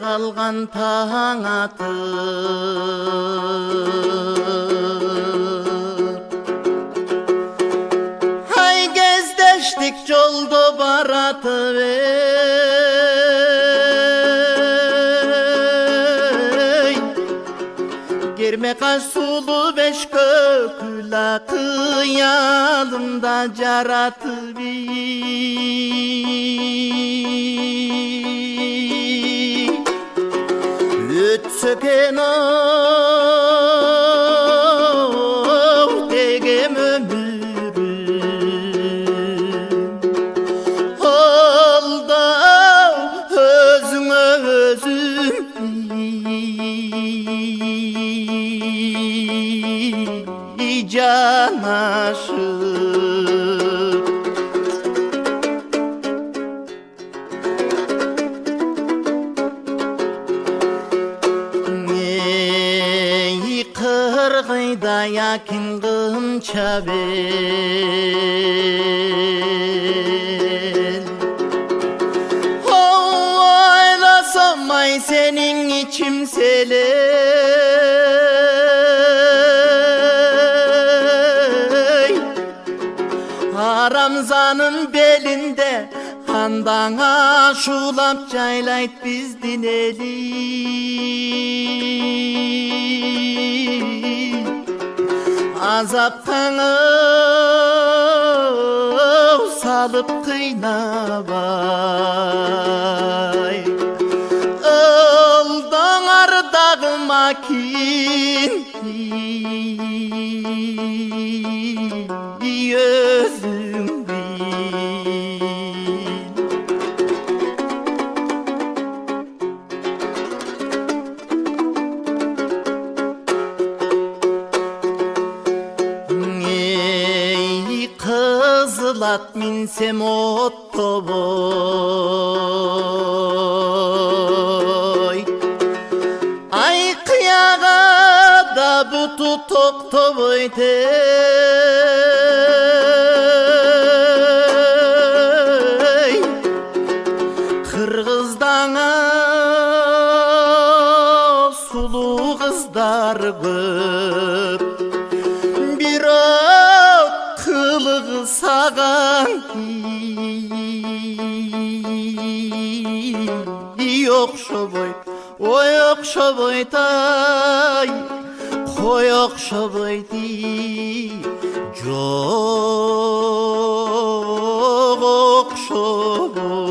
қалған таң атып, ай кездештік жолды баратып Кермеқа сулы беш көкіл қиялымда жаратып өтсөкен оу дегем өмірім алдау өзіңе өзің жанашып ей қырғидай акин қымча бел ойласам ай сенің içim Рамзанын белінде андаң ашулап жайлайт биздин эли азаптан салып кыйнабай ылдаңардагы макин өзің ей қызыл ат минсем оттобой ай қияға да бұты тоқтобой Қырғыздаңа сулу қыздар көп бирок қылығы саған окшобой ой окшобойтай қой окшобойди жоқ окшобой